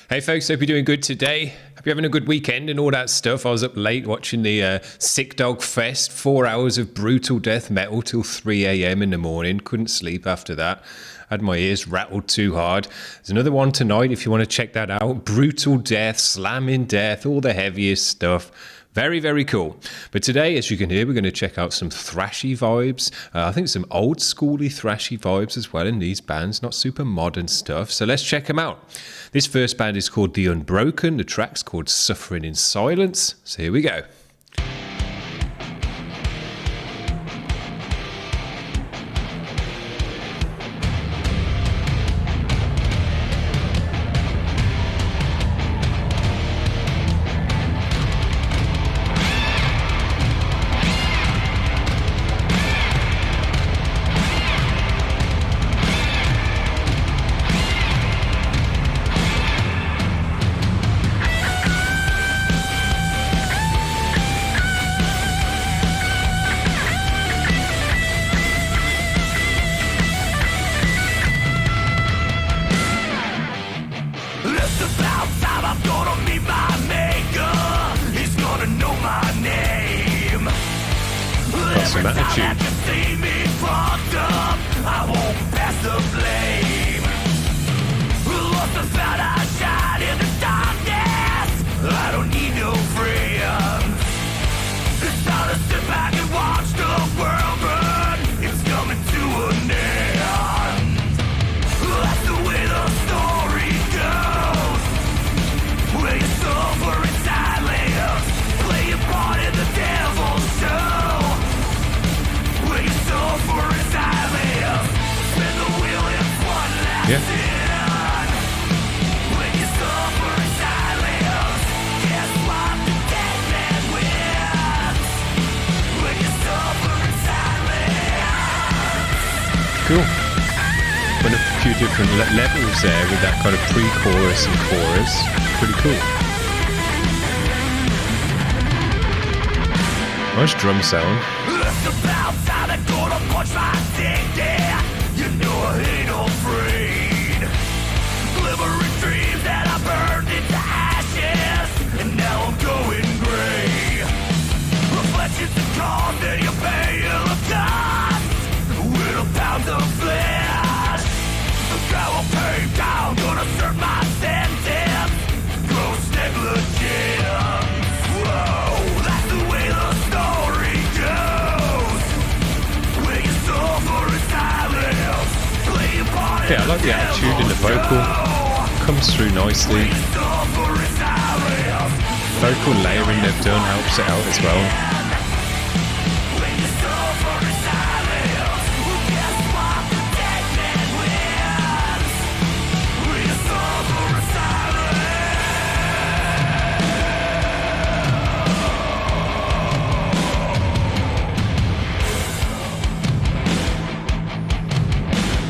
Hey folks, hope you're doing good today. Hope you're having a good weekend and all that stuff. I was up late watching the Sick Dog Fest, 4 hours of brutal death metal till 3 a.m. in the morning. Couldn't sleep after that. Had my ears rattled too hard. There's another one tonight if you want to check that out. Brutal death, slamming death, all the heaviest stuff. Very, very cool. But today, as you can hear, we're going to check out some thrashy vibes. I think some old schooly thrashy vibes as well in these bands, not super modern stuff. So let's check them out. This first band is called The Unbroken. The track's called Suffering in Silence. So here we go. Some attitude. I don't need no friends. It's time to sit back and watch the world burn. It's coming to an end. That's the way the story goes. Where you suffer in silence, play your part in the devil's show. Where you suffer in silence, spin the wheel in one last sin. When you suffer in silence, guess what? The dead man wins. When you suffer in silence. Cool. Went a few different levels there with that kind of pre-chorus and chorus. Pretty cool. Nice drum sound. It's about time I'm gonna punch my dignity. You know I ain't afraid. Glimmering dreams that I burned into ashes, and now I'm going gray. Reflections of cause that you pay the cost with a pound of flesh. The guy will pay down, gonna serve my sentence. Gross negligence. Whoa, that's the way the story goes. When you suffer in silence, play your part. Yeah, I like the attitude in the vocal. Comes through nicely. Vocal layering they've done helps it out as well.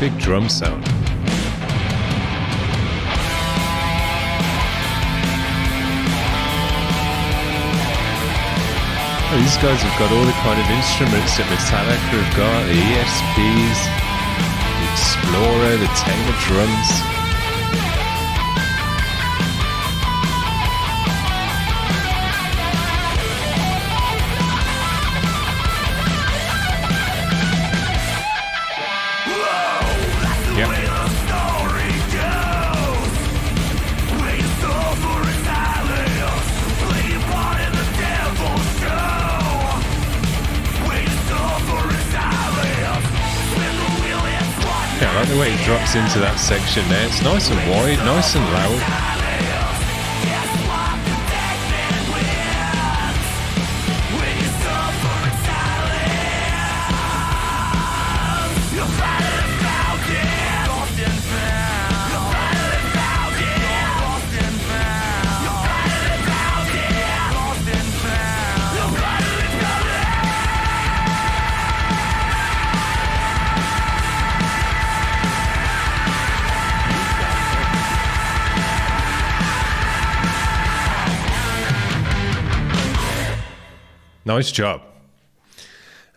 Big drum sound. Oh, these guys have got all the kind of instruments that Metallica have got, the ESPs, the Explorer, the Taylor drums. I like the way it drops into that section there. It's nice and wide, nice and loud. Nice job.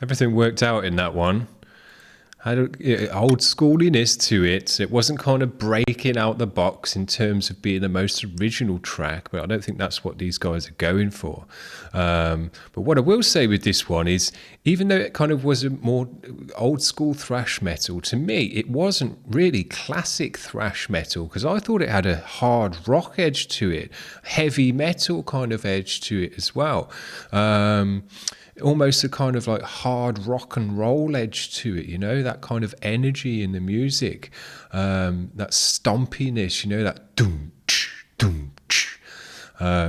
Everything worked out in that one. had old schooliness to it. It wasn't kind of breaking out the box in terms of being the most original track, but I don't think that's what these guys are going for. But what I will say with this one is, even though it kind of was a more old school thrash metal, to me, it wasn't really classic thrash metal, because I thought it had a hard rock edge to it, heavy metal kind of edge to it as well. Almost a kind of like hard rock and roll edge to it, you know, that kind of energy in the music, that stompiness, you know, that doom, doom,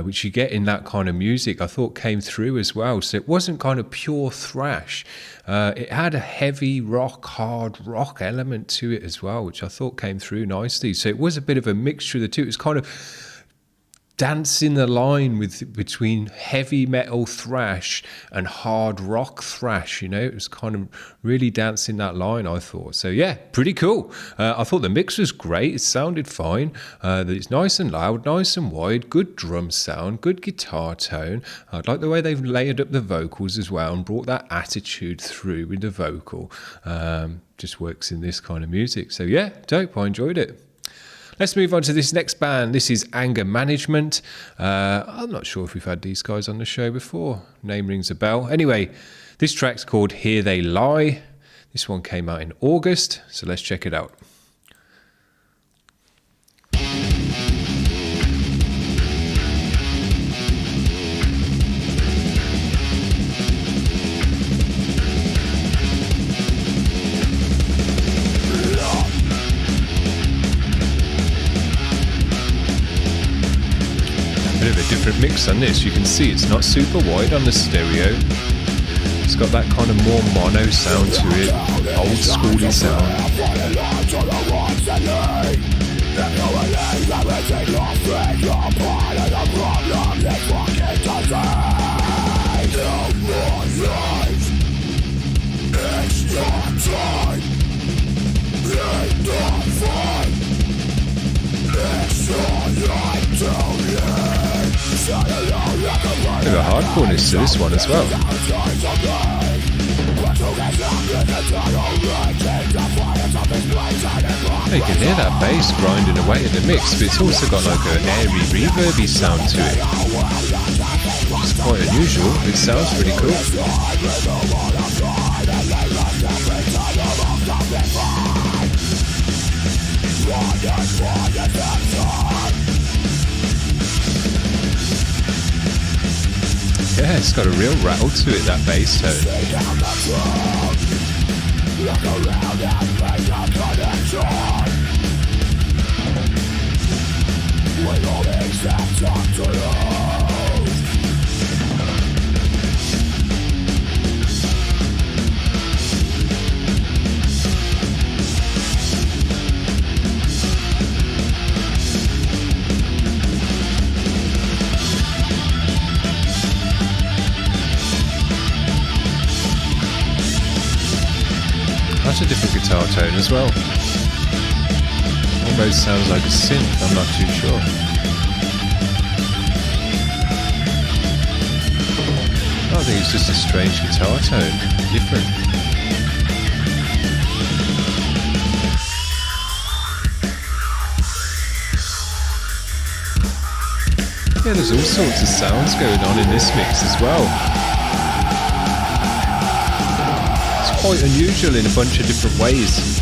which you get in that kind of music, I thought came through as well. So it wasn't kind of pure thrash. It had a heavy rock, hard rock element to it as well, which I thought came through nicely. So it was a bit of a mixture of the two. It was kind of dancing the line between heavy metal thrash and hard rock thrash, you know. It was kind of really dancing that line, I thought. So yeah, pretty cool. I thought the mix was great. It sounded fine. It's nice and loud, nice and wide, good drum sound, good guitar tone. I like the way they've layered up the vocals as well and brought that attitude through with the vocal. Just works in this kind of music. So yeah, dope. I enjoyed it. Let's move on to this next band. This is Anger Management. I'm not sure if we've had these guys on the show before. Name rings a bell. Anyway, this track's called Here They Lie. This one came out in August, so let's check it out. Bit of a different mix on this. You can see it's not super wide on the stereo. It's got that kind of more mono sound to it, old schooly sound. Bit of a hardcoreness to this one as well. You can hear that bass grinding away in the mix, but it's also got like an airy, reverby sound to it. It's quite unusual. It sounds pretty cool. Yeah, it's got a real rattle to it, that bass tone. That's a different guitar tone as well. Almost sounds like a synth, I'm not too sure. I think it's just a strange guitar tone, different. Yeah, there's all sorts of sounds going on in this mix as well. Quite unusual in a bunch of different ways.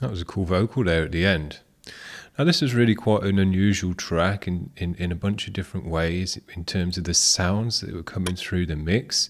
That was a cool vocal there at the end. Now this is really quite an unusual track in a bunch of different ways in terms of the sounds that were coming through the mix.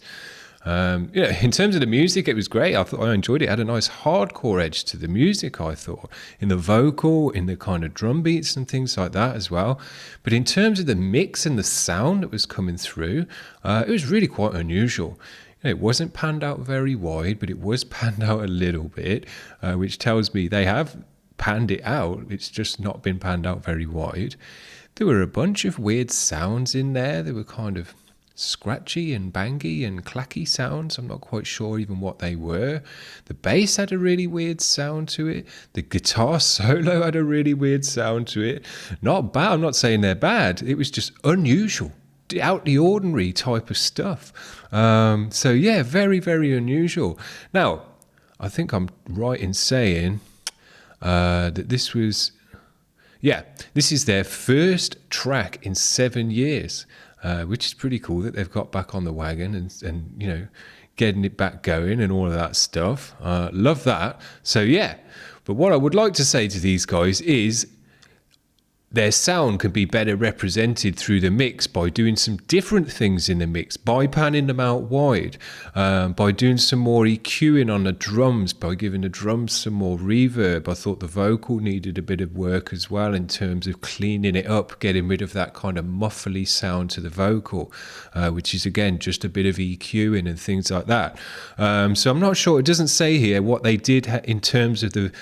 In terms of the music, it was great. I enjoyed it. It had a nice hardcore edge to the music, I thought, in the vocal, in the kind of drum beats and things like that as well. But in terms of the mix and the sound that was coming through, it was really quite unusual. It wasn't panned out very wide, but it was panned out a little bit, which tells me they have panned it out. It's just not been panned out very wide. There were a bunch of weird sounds in there. They were kind of scratchy and bangy and clacky sounds. I'm not quite sure even what they were. The bass had a really weird sound to it. The guitar solo had a really weird sound to it. Not bad. I'm not saying they're bad. It was just unusual, out the ordinary type of stuff. So yeah, very, very unusual. Now, I think I'm right in saying that this was, this is their first track in 7 years, which is pretty cool that they've got back on the wagon and getting it back going and all of that stuff. Love that. So yeah, but what I would like to say to these guys is their sound can be better represented through the mix by doing some different things in the mix, by panning them out wide, by doing some more EQing on the drums, by giving the drums some more reverb. I thought the vocal needed a bit of work as well in terms of cleaning it up, getting rid of that kind of muffly sound to the vocal, which is again just a bit of EQing and things like that. So I'm not sure, it doesn't say here what they did in terms of the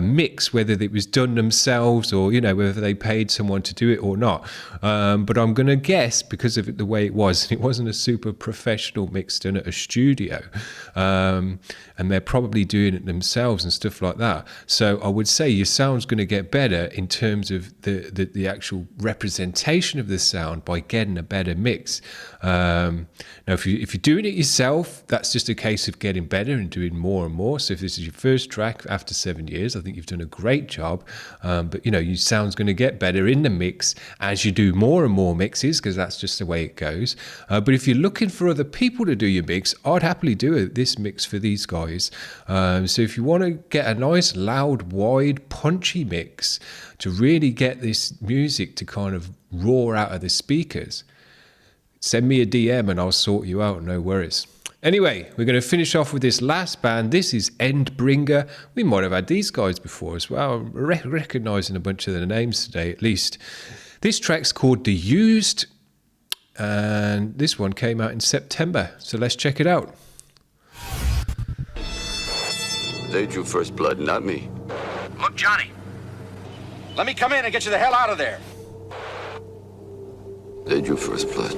mix, whether it was done themselves or whether they paid someone to do it or not, but I'm going to guess, because of the way it wasn't a super professional mix done at a studio, and they're probably doing it themselves and stuff like that. So I would say your sound's going to get better in terms of the actual representation of the sound by getting a better mix. Now if you're doing it yourself, that's just a case of getting better and doing more and more. So if this is your first track after 7 years, I think you've done a great job, but your sound's going to get better in the mix as you do more and more mixes, because that's just the way it goes. But if you're looking for other people to do your mix, I'd happily do this mix for these guys. So if you want to get a nice loud, wide, punchy mix to really get this music to kind of roar out of the speakers, send me a DM and I'll sort you out, no worries. Anyway, we're going to finish off with this last band. This is Endbringer. We might have had these guys before as well. I'm recognising a bunch of their names today, at least. This track's called The Used, and this one came out in September. So let's check it out. They drew first blood, not me. Look, Johnny. Let me come in and get you the hell out of there. They drew first blood.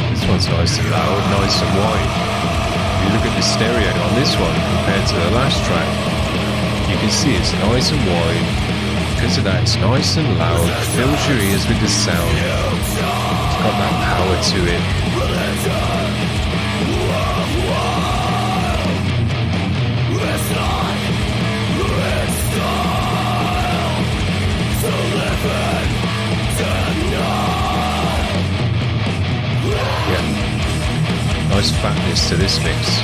This one's nice and loud, nice and wide. If you look at the stereo on this one compared to the last track, you can see it's nice and wide. Because of that, it's nice and loud, fills your ears with the sound. It's got that power to it. Nice fatness to this mix.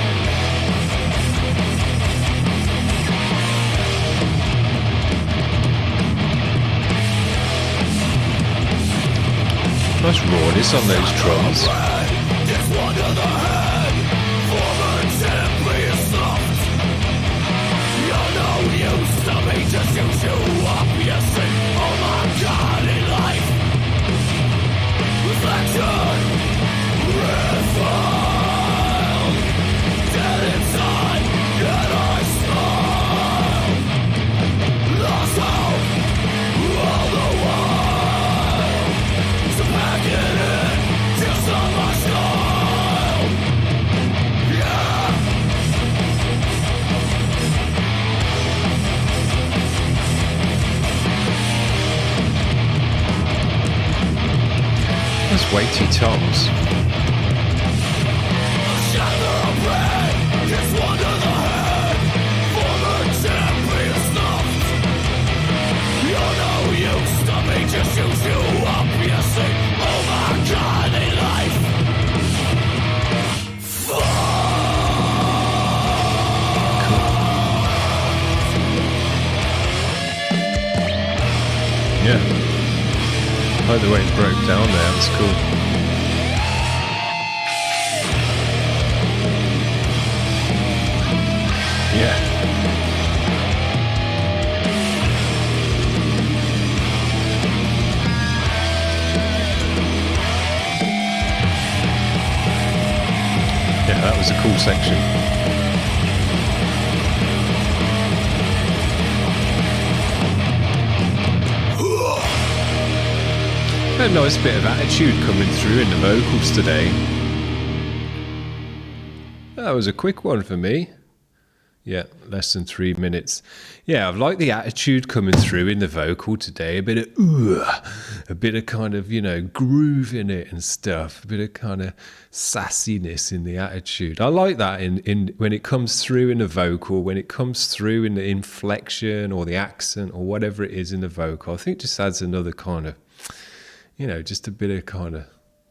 Nice rawness on those drums. Those weighty toms. like the way it broke down there. That's cool. Yeah. Yeah, that was a cool section. A nice bit of attitude coming through in the vocals today. That was a quick one for me. Yeah, less than 3 minutes. Yeah, I've liked the attitude coming through in the vocal today. A bit of kind of, you know, groove in it and stuff. A bit of kind of sassiness in the attitude. I like that in when it comes through in the vocal, when it comes through in the inflection or the accent or whatever it is in the vocal. I think it just adds another kind of, you know, just a bit of kind of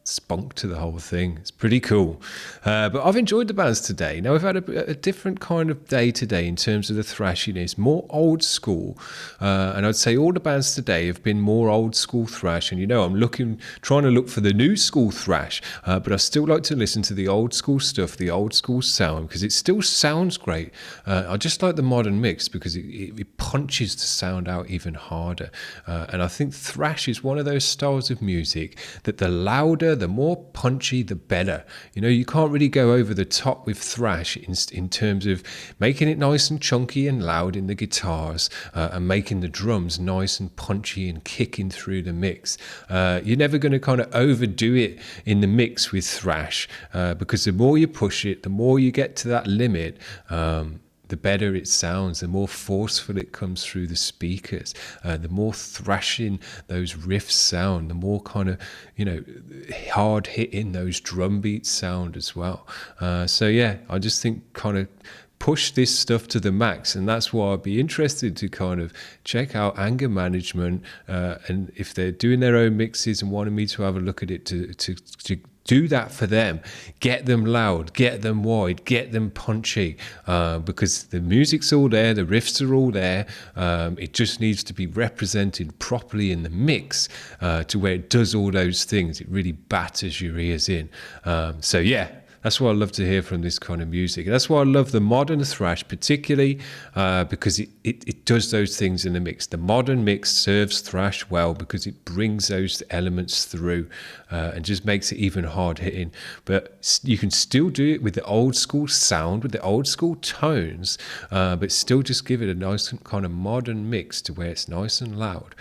spunk to the whole thing. It's pretty cool. But I've enjoyed the bands today. Now, we've had a different kind of day today in terms of the thrashiness, more old school. And I'd say all the bands today have been more old school thrash. And, you know, I'm trying to look for the new school thrash, but I still like to listen to the old school stuff, the old school sound, because it still sounds great. I just like the modern mix because it punches the sound out even harder. And I think thrash is one of those styles of music that the louder, the more punchy, the better. You know, you can't really go over the top with thrash in terms of making it nice and chunky and loud in the guitars and making the drums nice and punchy and kicking through the mix. You're never going to kind of overdo it in the mix with thrash because the more you push it, the more you get to that limit, the better it sounds, the more forceful it comes through the speakers, the more thrashing those riffs sound, the more kind of, you know, hard hitting those drum beats sound as well. So yeah, I just think kind of push this stuff to the max, and that's why I'd be interested to kind of check out Anger Management, and if they're doing their own mixes and wanting me to have a look at it to do that for them, get them loud, get them wide, get them punchy, because the music's all there, the riffs are all there. It just needs to be represented properly in the mix to where it does all those things. It really batters your ears in. So yeah, that's what I love to hear from this kind of music. And that's why I love the modern thrash, particularly because it does those things in the mix. The modern mix serves thrash well because it brings those elements through and just makes it even hard hitting. But you can still do it with the old school sound, with the old school tones, but still just give it a nice kind of modern mix to where it's nice and loud.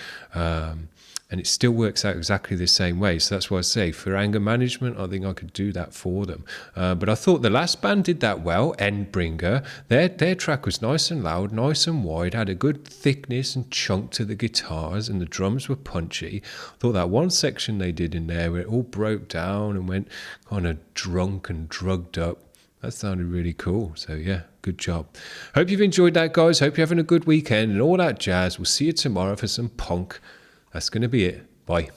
And it still works out exactly the same way. So that's why I say for Anger Management, I think I could do that for them. But I thought the last band did that well, Endbringer. Their track was nice and loud, nice and wide, had a good thickness and chunk to the guitars, and the drums were punchy. I thought that one section they did in there where it all broke down and went kind of drunk and drugged up, that sounded really cool. So yeah, good job. Hope you've enjoyed that, guys. Hope you're having a good weekend and all that jazz. We'll see you tomorrow for some punk. That's going to be it. Bye.